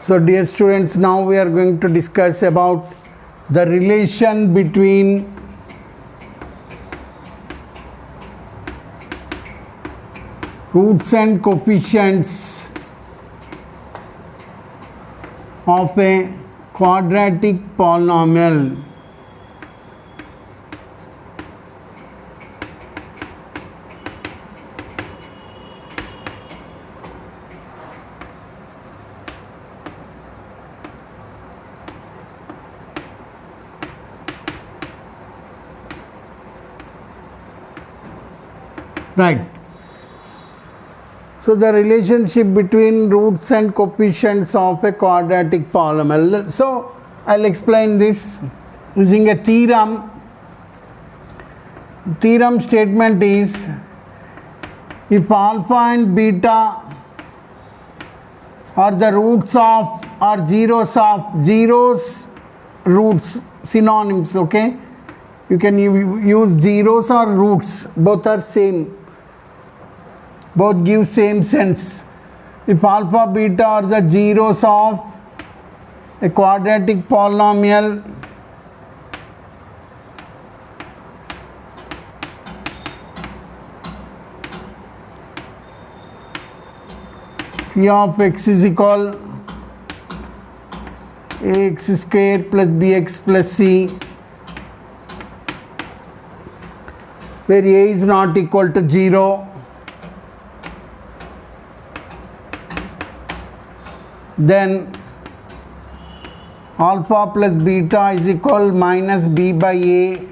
So dear students, now we are going to discuss about the relation between roots and coefficients of a quadratic polynomial. Right. So the relationship between roots and coefficients of a quadratic polynomial. So I'll explain this using a theorem. Theorem statement is, if alpha and beta are the roots of or zeros roots, synonyms, okay? You can use zeros or roots, both are same. Both give same sense. If alpha, beta are the zeros of a quadratic polynomial, P of x is equal ax square plus bx plus c, where a is not equal to 0. Then alpha plus beta is equal minus b by a.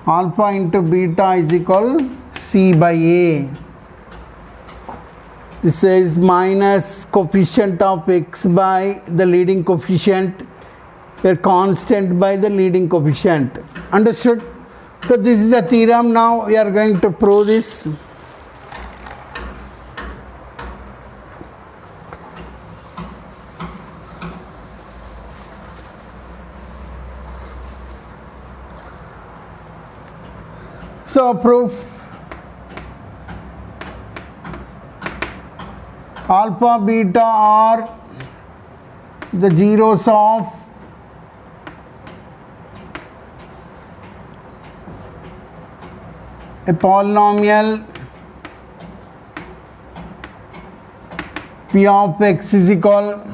Alpha into beta is equal c by a. This is minus coefficient of x by the leading coefficient, where constant by the leading coefficient. Understood? So this is a theorem. Now we are going to prove this. So proof: alpha, beta are the zeros of a polynomial P of x is equal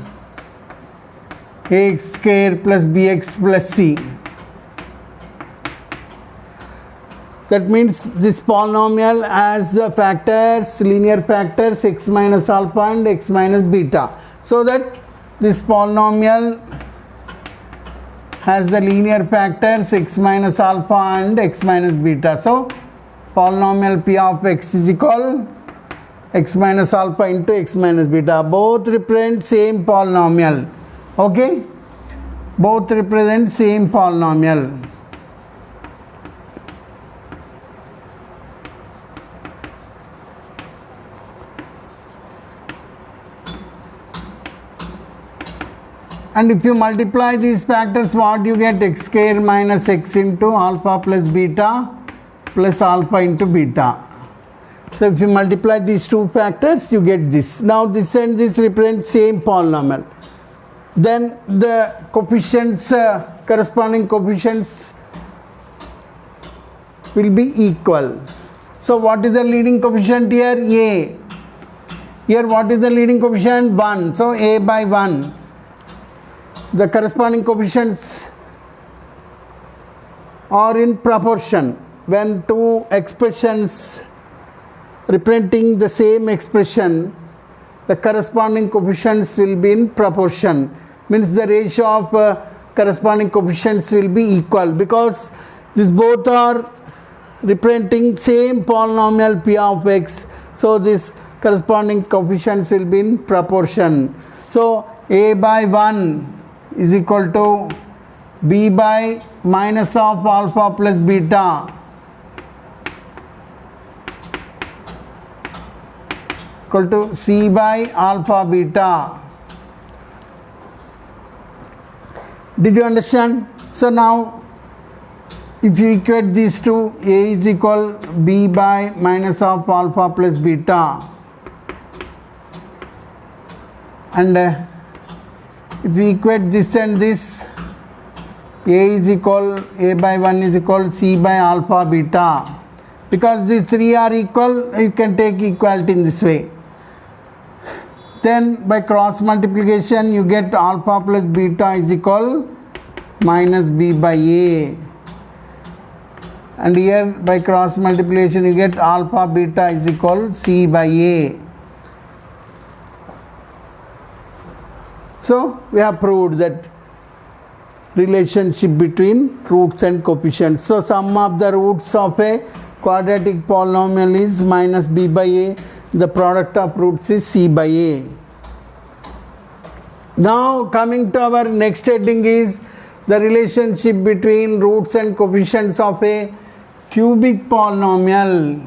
ax square plus bx plus c. That means this polynomial has factors, linear factors, x minus alpha and x minus beta. So that this polynomial has the linear factors x minus alpha and x minus beta. So polynomial P of x is equal x minus alpha into x minus beta. Both represent same polynomial. Okay? Both represent same polynomial. And if you multiply these factors, what you get? X square minus x into alpha plus beta plus alpha into beta. So if you multiply these two factors, you get this. Now this and this represent same polynomial. Then the coefficients, corresponding coefficients will be equal. So what is the leading coefficient here? A. Here what is the leading coefficient? 1. So a by 1. The corresponding coefficients are in proportion. When two expressions representing the same expression, the corresponding coefficients will be in proportion. Means the ratio of corresponding coefficients will be equal, because these both are representing same polynomial P of x. So this corresponding coefficients will be in proportion. So a by 1 is equal to b by minus of alpha plus beta equal to c by alpha beta. Did you understand? So now if you equate these two, a is equal b by minus of alpha plus beta and if we equate this and this, a by 1 is equal c by alpha beta. Because these three are equal, you can take equality in this way. Then by cross multiplication you get alpha plus beta is equal minus b by a. And here by cross multiplication you get alpha beta is equal c by a. So we have proved that relationship between roots and coefficients. So sum of the roots of a quadratic polynomial is minus b by a. The product of roots is c by a. Now coming to our next heading is the relationship between roots and coefficients of a cubic polynomial.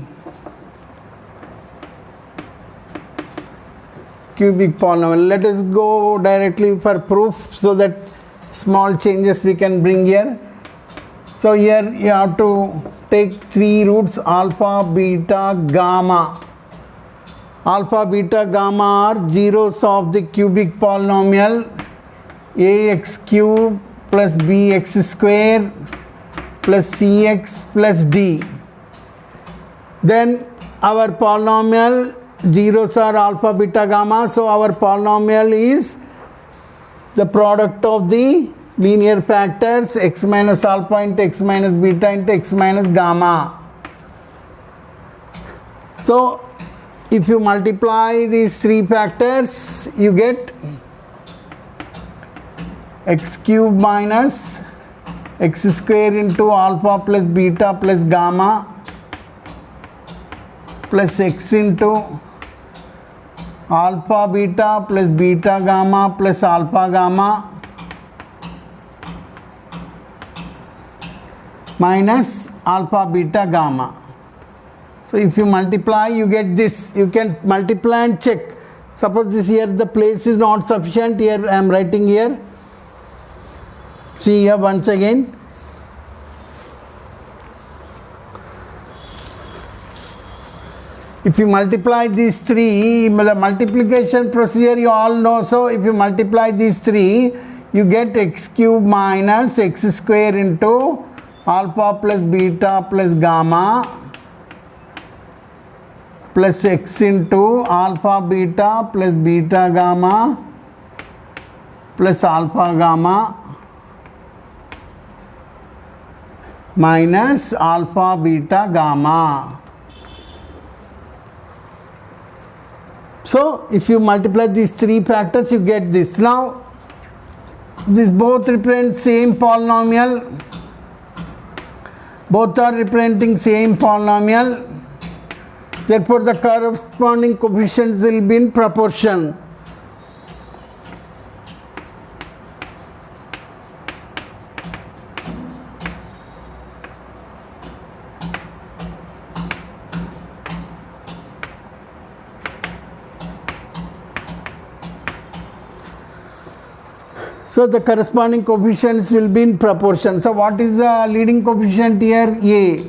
Cubic polynomial. Let us go directly for proof so that small changes we can bring here. So here you have to take three roots alpha, beta, gamma. Alpha, beta, gamma are zeros of the cubic polynomial ax cube plus bx square plus cx plus d. Then our polynomial zeros are alpha, beta, gamma. So our polynomial is the product of the linear factors x minus alpha into x minus beta into x minus gamma. So if you multiply these three factors, you get x cube minus x square into alpha plus beta plus gamma plus x into alpha beta plus beta gamma plus alpha gamma minus alpha beta gamma. So if you multiply, you get this. You can multiply and check. Suppose this here the place is not sufficient. Here I am writing here. See here once again. If you multiply these three, the multiplication procedure you all know. So if you multiply these three, you get x cube minus x square into alpha plus beta plus gamma plus x into alpha beta plus beta gamma plus alpha gamma minus alpha beta gamma. So if you multiply these three factors, you get this. Now these both represent same polynomial. Both are representing same polynomial. Therefore the corresponding coefficients will be in proportion. So the corresponding coefficients will be in proportion. So what is the leading coefficient here? A.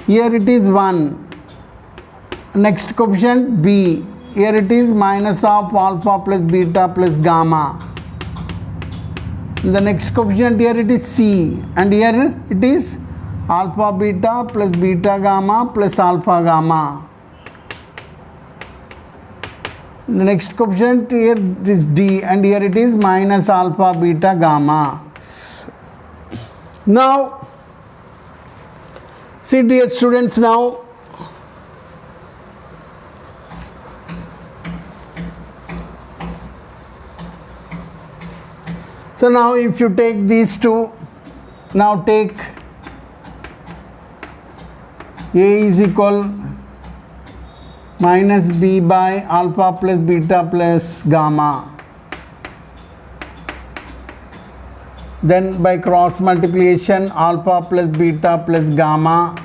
Here it is 1. Next coefficient B. Here it is minus of alpha plus beta plus gamma. The next coefficient here it is C. And here it is alpha beta plus beta gamma plus alpha gamma. The next coefficient here is D, and here it is minus alpha beta gamma. Now see dear students, now so now if you take these two, now take A is equal minus B by alpha plus beta plus gamma. Then by cross multiplication alpha plus beta plus gamma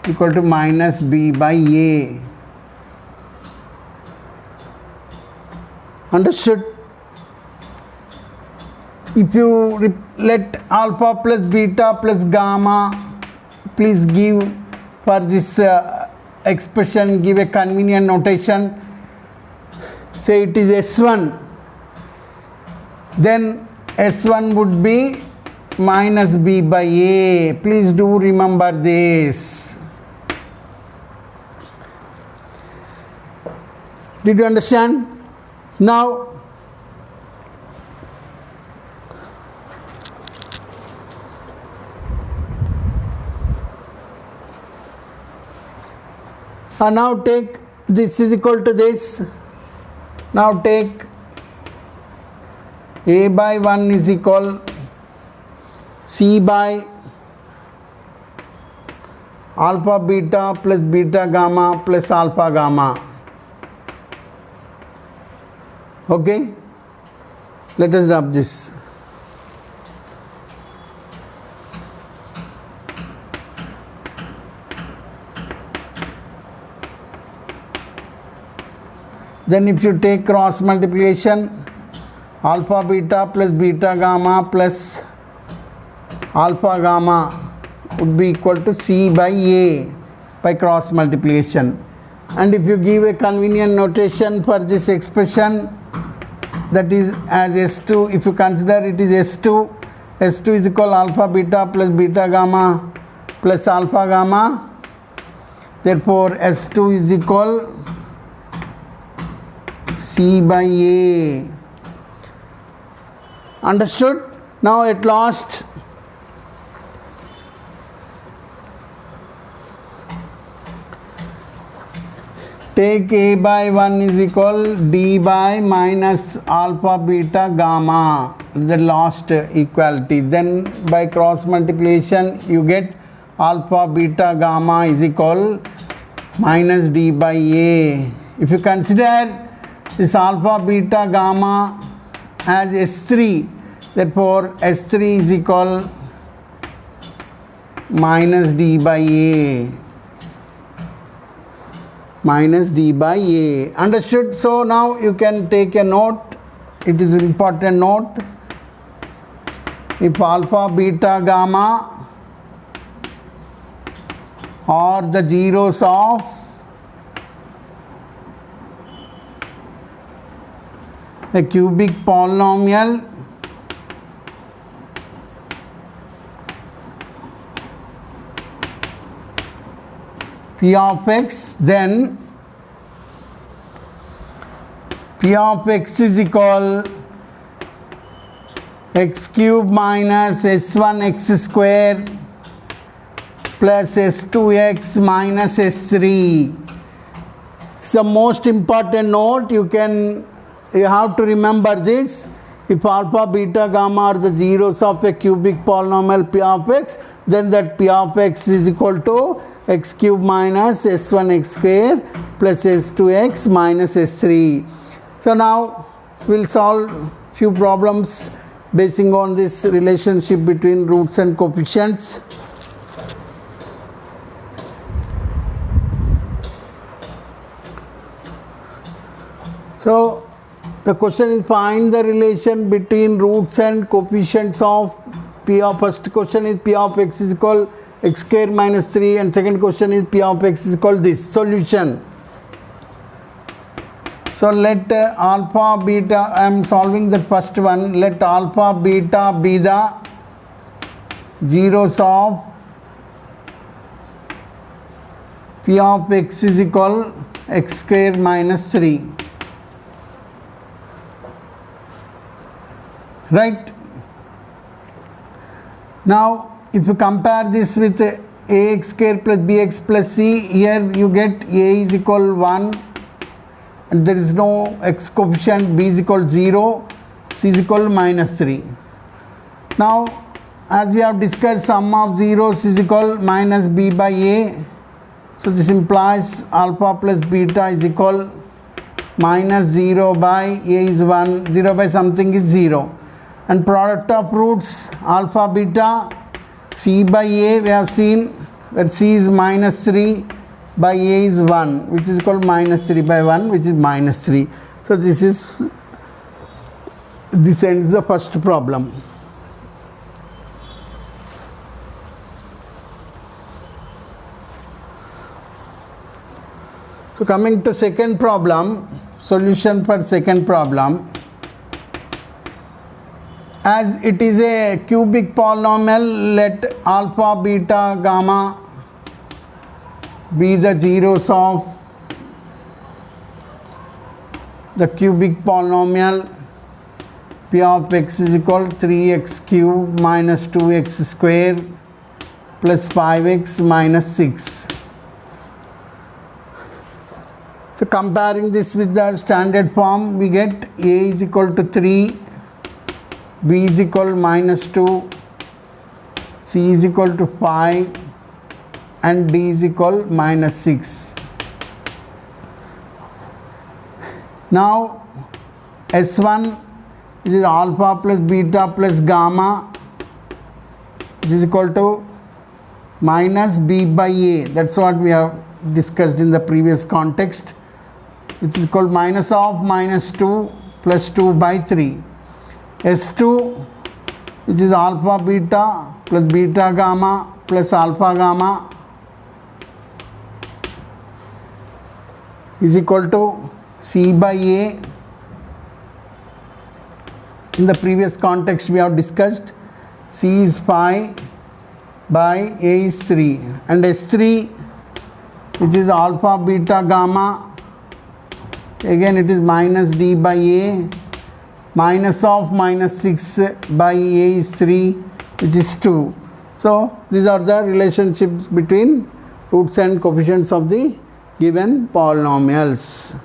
equal to minus B by A. Understood? If you let alpha plus beta plus gamma, please give for this expression, give a convenient notation. say it is S1, then S1 would be minus B by A. Please do remember this. Did you understand? Now, now take this is equal to this. Now take A by 1 is equal C by alpha beta plus beta gamma plus alpha gamma. Okay, let us rub this. Then if you take cross multiplication, alpha beta plus beta gamma plus alpha gamma would be equal to C by A by cross multiplication. And if you give a convenient notation for this expression, that is as S2, if you consider it is S2, S2 is equal alpha beta plus beta gamma plus alpha gamma. Therefore, S2 is equal C by A. Understood? Now at last, take A by 1 is equal D by minus alpha beta gamma, the last equality. Then by cross multiplication you get alpha beta gamma is equal minus D by A. If you consider this alpha beta gamma as S3, therefore S3 is equal minus D by A. Minus D by A. Understood? So now you can take a note. It is an important note. If alpha beta gamma are the zeros of a cubic polynomial, P of x, then P of x is equal x cube minus s1 x square plus s2x minus s3. So most important note, you have to remember this. If alpha, beta, gamma are the zeros of a cubic polynomial P of x, then that P of x is equal to x cube minus s1 x square plus s2x minus s3. So now we'll solve few problems basing on this relationship between roots and coefficients. So the question is, find the relation between roots and coefficients of P of, first question is P of x is equal x square minus 3, and second question is P of x is equal this. Solution. So let alpha beta, I am solving the first one, let alpha beta be the zeros of P of x is equal x square minus 3. Right? Now if you compare this with ax square plus bx plus c, here you get a is equal 1 and there is no x coefficient, b is equal 0, c is equal minus 3. Now as we have discussed, sum of zeros is equal minus b by a. So this implies alpha plus beta is equal minus 0 by a is 1, 0 by something is 0. And product of roots alpha beta, c by a we have seen where c is minus 3 by a is 1, which is called minus 3 by 1, which is minus 3. So this ends the first problem. So coming to second problem, solution for second problem. As it is a cubic polynomial, let alpha, beta, gamma be the zeros of the cubic polynomial. P of x is equal to 3x cube minus 2x square plus 5x minus 6. So comparing this with the standard form, we get a is equal to 3, b is equal to minus 2, c is equal to 5 and d is equal to minus 6. Now S1 is alpha plus beta plus gamma, it is equal to minus b by a. That's what we have discussed in the previous context, which is called minus of minus 2 plus 2 by 3. S2, which is alpha beta plus beta gamma plus alpha gamma, is equal to c by a. In the previous context we have discussed c is 5 by a is 3, and S3, which is alpha beta gamma, again it is minus d by a, minus of minus 6 by a is 3, which is 2. So these are the relationships between roots and coefficients of the given polynomials.